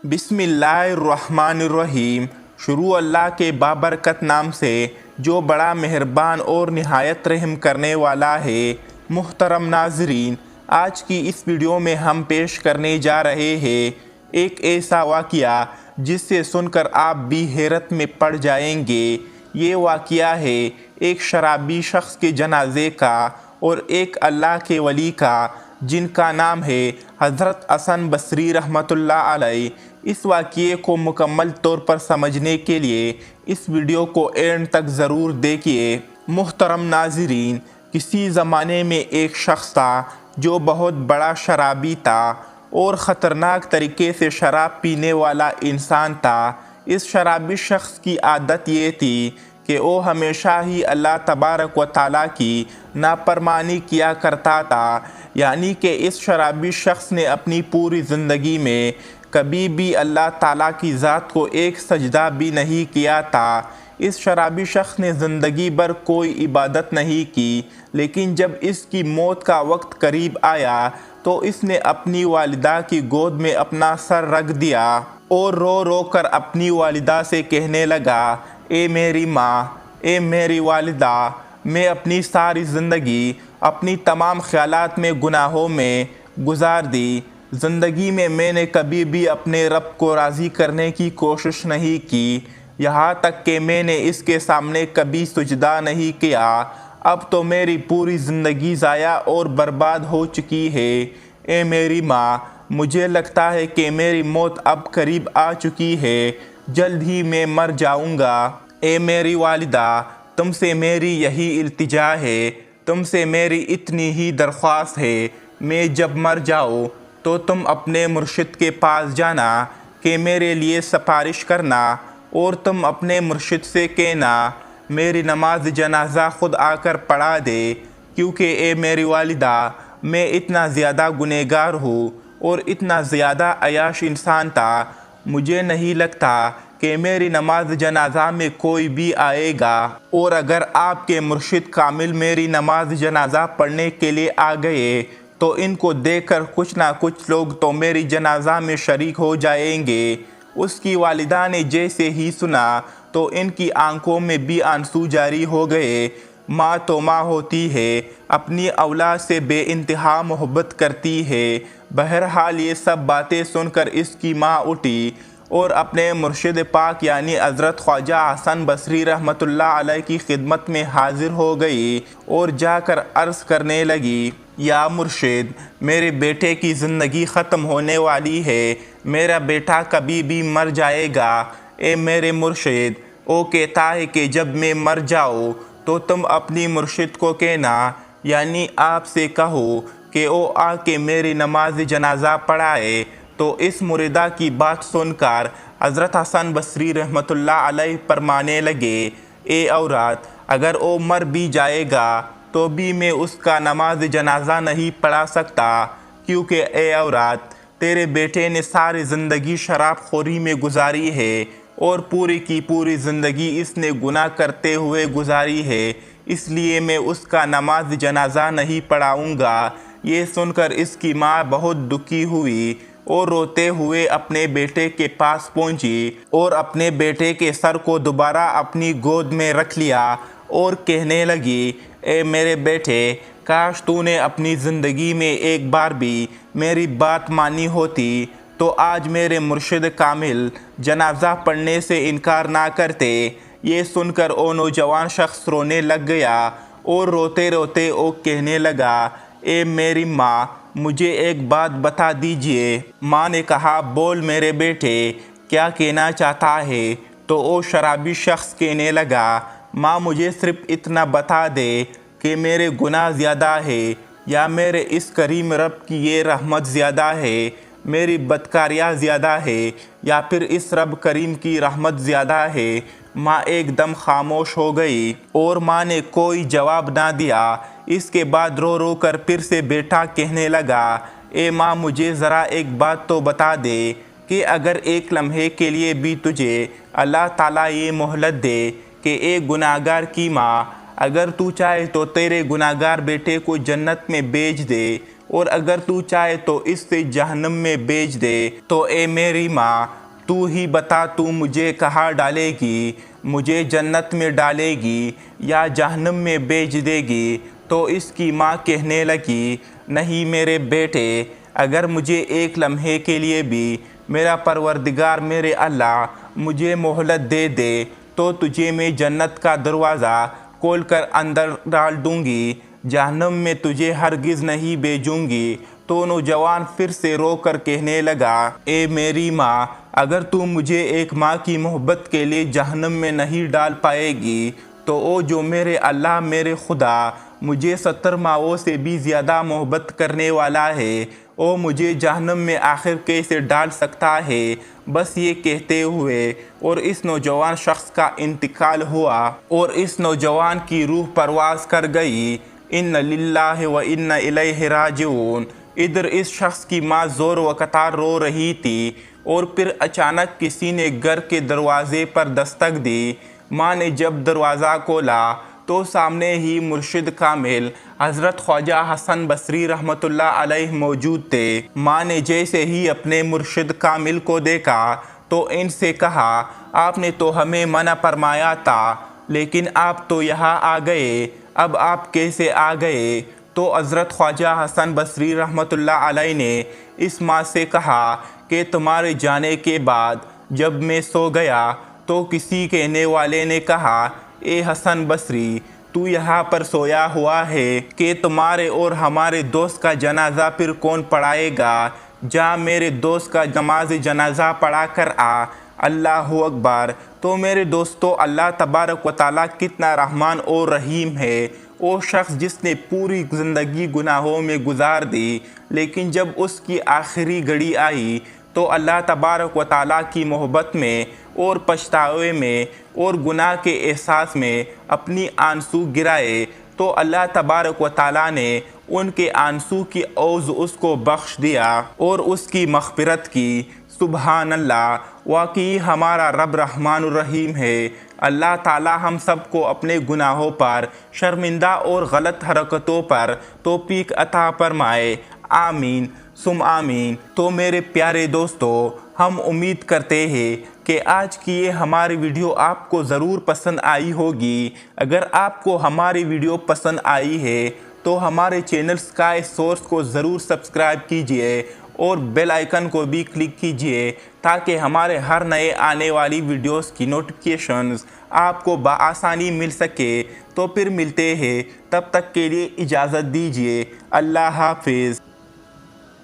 बिस्मिल्लाहिर्रहमानिर्रहीम। शुरू अल्लाह के बाबरकत नाम से जो बड़ा मेहरबान और निहायत रहम करने वाला है। मुहतरम नाज़रीन, आज की इस वीडियो में हम पेश करने जा रहे हैं एक ऐसा वाक़या जिससे सुनकर आप भी हैरत में पड़ जाएंगे। ये वाक़या है एक शराबी शख्स के जनाजे का और एक अल्लाह के वली का जिनका नाम है हज़रत हसन बसरी रहमतुल्लाह अलैह। इस वाक़ये को मुकम्मल तौर पर समझने के लिए इस वीडियो को एंड तक ज़रूर देखिए। मुहतरम नाज़रीन, किसी ज़माने में एक शख्स था जो बहुत बड़ा शराबी था और ख़तरनाक तरीके से शराब पीने वाला इंसान था। इस शराबी शख्स की आदत ये थी कि वो हमेशा ही अल्लाह तबारक व तआला की नाफरमानी किया करता था। यानी कि इस शराबी शख्स ने अपनी पूरी ज़िंदगी में कभी भी अल्लाह ताला की ज़ात को एक सजदा भी नहीं किया था। इस शराबी शख्स ने ज़िंदगी भर कोई इबादत नहीं की, लेकिन जब इसकी मौत का वक्त करीब आया तो इसने अपनी वालिदा की गोद में अपना सर रख दिया और रो रो कर अपनी वालिदा से कहने लगा, ए मेरी माँ, ए मेरी वालिदा, मैं अपनी सारी ज़िंदगी अपनी तमाम ख्यालात में गुनाहों में गुजार दी। ज़िंदगी में मैंने कभी भी अपने रब को राज़ी करने की कोशिश नहीं की, यहाँ तक कि मैंने इसके सामने कभी सुजदा नहीं किया। अब तो मेरी पूरी ज़िंदगी ज़ाया और बर्बाद हो चुकी है। ए मेरी माँ, मुझे लगता है कि मेरी मौत अब करीब आ चुकी है, जल्द ही मैं मर जाऊँगा। ए मेरी वालिदा, तुमसे मेरी यही इल्तिजा है, तुमसे मेरी इतनी ही दरख्वास्त है, मैं जब मर जाऊँ तो तुम अपने मुर्शिद के पास जाना कि मेरे लिए सिफारिश करना और तुम अपने मुर्शिद से कहना मेरी नमाज जनाजा खुद आकर पढ़ा दे, क्योंकि ए मेरी वालिदा, मैं इतना ज़्यादा गुनहगार हूँ और इतना ज़्यादा अयाश इंसान था, मुझे नहीं लगता कि मेरी नमाज जनाजा में कोई भी आएगा। और अगर आपके मुर्शिद कामिल मेरी नमाज जनाजा पढ़ने के लिए आ गए तो इनको देखकर कुछ ना कुछ लोग तो मेरी जनाजा में शरीक हो जाएंगे। उसकी वालिदा ने जैसे ही सुना तो इनकी आंखों में भी आंसू जारी हो गए। माँ तो माँ होती है, अपनी औलाद से बेइंतहा मोहब्बत करती है। बहरहाल ये सब बातें सुनकर इसकी माँ उठी और अपने मुर्शिद पाक यानी हज़रत ख्वाजा हसन बसरी रहमतुल्लाह अलैह की खिदमत में हाजिर हो गई और जाकर अर्ज़ करने लगी, या मुर्शिद, मेरे बेटे की ज़िंदगी ख़त्म होने वाली है, मेरा बेटा कभी भी मर जाएगा। ए मेरे मुर्शिद, वो कहता है कि जब मैं मर जाऊँ तो तुम अपनी मुर्शिद को कहना, यानी आपसे कहो कि वो आके मेरी नमाज जनाजा पढ़ाए। तो इस मुरीदा की बात सुनकर हज़रत हसन बसरी रहमतुल्लाह अलैह फरमाने लगे, ए औरत, अगर वो मर भी जाएगा तो भी मैं उसका नमाज जनाजा नहीं पढ़ा सकता, क्योंकि ए औरत, तेरे बेटे ने सारी ज़िंदगी शराब खोरी में गुजारी है और पूरी की पूरी ज़िंदगी इसने गुनाह करते हुए गुजारी है, इसलिए मैं उसका नमाज जनाजा नहीं पढ़ाऊँगा। ये सुनकर इसकी माँ बहुत दुखी हुई और रोते हुए अपने बेटे के पास पहुंची और अपने बेटे के सर को दोबारा अपनी गोद में रख लिया और कहने लगी, ए मेरे बेटे, काश तूने अपनी ज़िंदगी में एक बार भी मेरी बात मानी होती तो आज मेरे मुर्शिद कामिल जनाजा पढ़ने से इनकार ना करते। ये सुनकर वो नौजवान शख्स रोने लग गया और रोते रोते वो कहने लगा, ए मेरी माँ, मुझे एक बात बता दीजिए। माँ ने कहा, बोल मेरे बेटे, क्या कहना चाहता है? तो वो शराबी शख्स कहने लगा, माँ, मुझे सिर्फ इतना बता दे कि मेरे गुनाह ज़्यादा है या मेरे इस करीम रब की ये रहमत ज़्यादा है, मेरी बदकारियाँ ज़्यादा है या फिर इस रब करीम की रहमत ज़्यादा है। माँ एकदम खामोश हो गई और माँ ने कोई जवाब ना दिया। इसके बाद रो रो कर फिर से बेटा कहने लगा, ए माँ, मुझे ज़रा एक बात तो बता दे कि अगर एक लम्हे के लिए भी तुझे अल्लाह ताला ये मोहलत दे कि एक गुनाहगार की माँ, अगर तू चाहे तो तेरे गुनाहगार बेटे को जन्नत में भेज दे, اور اگر تو چاہے تو اس سے جہنم میں بیچ دے۔ تو اے میری ماں، تو ہی بتا تو مجھے کہاں ڈالے گی، مجھے جنت میں ڈالے گی یا جہنم میں بیچ دے گی؟ تو اس کی ماں کہنے لگی، نہیں میرے بیٹے، اگر مجھے ایک لمحے کے لیے بھی میرا پروردگار میرے اللہ مجھے مہلت دے دے تو تجھے میں جنت کا دروازہ کھول کر اندر ڈال دوں گی، جہنم میں تجھے ہرگز نہیں بھیجوں گی۔ تو نوجوان پھر سے رو کر کہنے لگا، اے میری ماں، اگر تو مجھے ایک ماں کی محبت کے لیے جہنم میں نہیں ڈال پائے گی تو او جو میرے اللہ میرے خدا مجھے 70 ماؤں سے بھی زیادہ محبت کرنے والا ہے، او مجھے جہنم میں آخر کیسے ڈال سکتا ہے؟ بس یہ کہتے ہوئے اور اس نوجوان شخص کا انتقال ہوا اور اس نوجوان کی روح پرواز کر گئی۔ ان للہ و انا الیہ راجعون۔ ادھر اس شخص کی ماں زور و قطار رو رہی تھی اور پھر اچانک کسی نے گھر کے دروازے پر دستک دی۔ ماں نے جب دروازہ کھولا تو سامنے ہی مرشد کامل حضرت خواجہ حسن بصری رحمۃ اللہ علیہ موجود تھے۔ ماں نے جیسے ہی اپنے مرشد کامل کو دیکھا تو ان سے کہا، آپ نے تو ہمیں منع فرمایا تھا لیکن آپ تو یہاں آ گئے، اب آپ کیسے آ گئے؟ تو حضرت خواجہ حسن بصری رحمۃ اللہ علیہ نے اس ماں سے کہا کہ تمہارے جانے کے بعد جب میں سو گیا تو کسی کہنے والے نے کہا، اے حسن بصری، تو یہاں پر سویا ہوا ہے کہ تمہارے اور ہمارے دوست کا جنازہ پھر کون پڑھائے گا؟ جا میرے دوست کا نماز جنازہ پڑھا کر آ۔ اللہ اکبر۔ تو میرے دوستو، اللہ تبارک و تعالیٰ کتنا رحمان اور رحیم ہے۔ وہ شخص جس نے پوری زندگی گناہوں میں گزار دی لیکن جب اس کی آخری گھڑی آئی تو اللہ تبارک و تعالیٰ کی محبت میں اور پچھتاوے میں اور گناہ کے احساس میں اپنی آنسو گرائے تو اللہ تبارک و تعالیٰ نے ان کے آنسو کی عوض اس کو بخش دیا اور اس کی مغفرت کی۔ سبحان اللہ، واقعی ہمارا رب رحمان الرحیم ہے۔ اللہ تعالیٰ ہم سب کو اپنے گناہوں پر، شرمندہ اور غلط حرکتوں پر توفیق عطا فرمائے۔ آمین ثم آمین۔ تو میرے پیارے دوستو، ہم امید کرتے ہیں کہ آج کی یہ ہماری ویڈیو آپ کو ضرور پسند آئی ہوگی۔ اگر آپ کو ہماری ویڈیو پسند آئی ہے تو ہمارے چینل اسکائی سورس کو ضرور سبسکرائب کیجئے اور بیل آئیکن کو بھی کلک کیجئے تاکہ ہمارے ہر نئے آنے والی ویڈیوز کی نوٹیفیکیشنز آپ کو بآسانی مل سکے۔ تو پھر ملتے ہیں، تب تک کے لیے اجازت دیجئے۔ اللہ حافظ۔